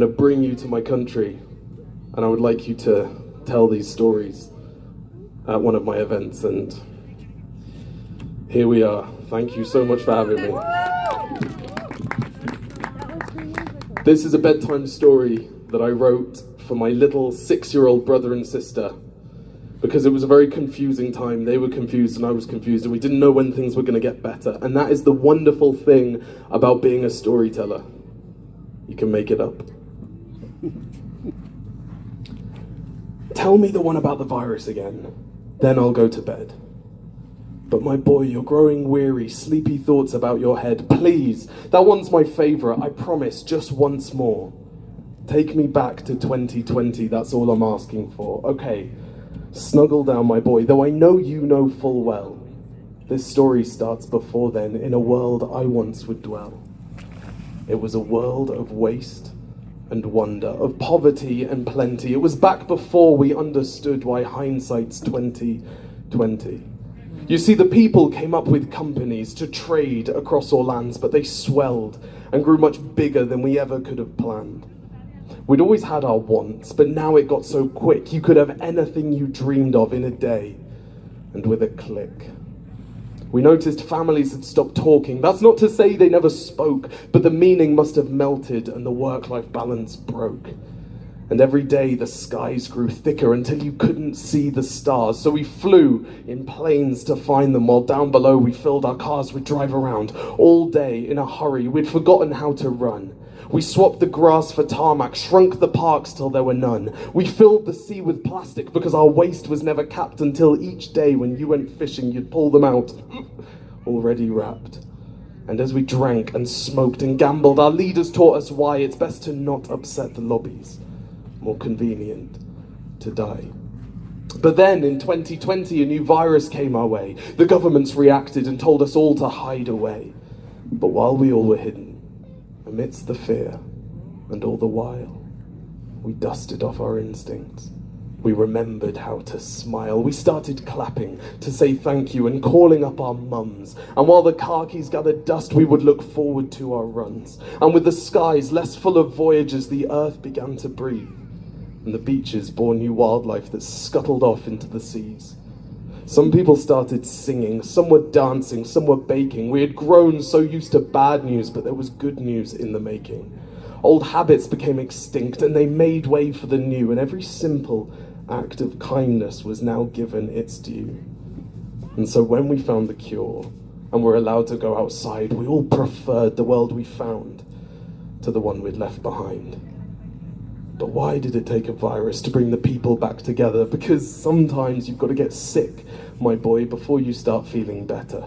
I'm going to bring you to my country, and I would like you to tell these stories at one of my events, and here we are. Thank you so much for having me. This is a bedtime story that I wrote for my little 6-year-old brother and sister, because it was a very confusing time. They were confused and I was confused, and we didn't know when things were going to get better. And that is the wonderful thing about being a storyteller. You can make it up. Tell me the one about the virus again, then I'll go to bed. But my boy, you're growing weary, sleepy thoughts about your head. Please, that one's my favourite, I promise, just once more. Take me back to 2020, that's all I'm asking for. Okay, snuggle down, my boy, though I know you know full well. This story starts before then, in a world I once would dwell. It was a world of waste and wonder, of poverty and plenty. It was back before we understood why hindsight's 2020. You see, the people came up with companies to trade across all lands, but they swelled and grew much bigger than we ever could have planned. We'd always had our wants, but now it got so quick, you could have anything you dreamed of in a day, and with a click. We noticed families had stopped talking. That's not to say they never spoke, but the meaning must have melted and the work-life balance broke. And every day the skies grew thicker until you couldn't see the stars. So we flew in planes to find them, while down below we filled our cars. We'd drive around all day in a hurry. We'd forgotten how to run. We swapped the grass for tarmac, shrunk the parks till there were none. We filled the sea with plastic because our waste was never capped, until each day when you went fishing you'd pull them out, already wrapped. And as we drank and smoked and gambled, our leaders taught us why it's best to not upset the lobbies. More convenient to die. But then in 2020 a new virus came our way. The governments reacted and told us all to hide away. But while we all were hidden, amidst the fear, and all the while, we dusted off our instincts. We remembered how to smile. We started clapping to say thank you and calling up our mums. And while the car keys gathered dust, we would look forward to our runs. And with the skies less full of voyagers, the earth began to breathe. And the beaches bore new wildlife that scuttled off into the seas. Some people started singing, some were dancing, some were baking. We had grown so used to bad news, but there was good news in the making. Old habits became extinct and they made way for the new, and every simple act of kindness was now given its due. And so when we found the cure and were allowed to go outside, we all preferred the world we found to the one we'd left behind. But why did it take a virus to bring the people back together? Because sometimes you've got to get sick, my boy, before you start feeling better.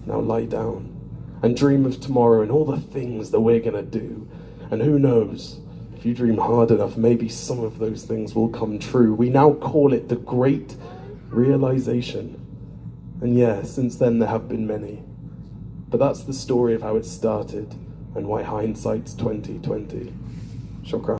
Now lie down and dream of tomorrow and all the things that we're gonna do. And who knows, if you dream hard enough, maybe some of those things will come true. We now call it the Great Realization. And yeah, since then there have been many. But that's the story of how it started and why hindsight's 2020. Shukran.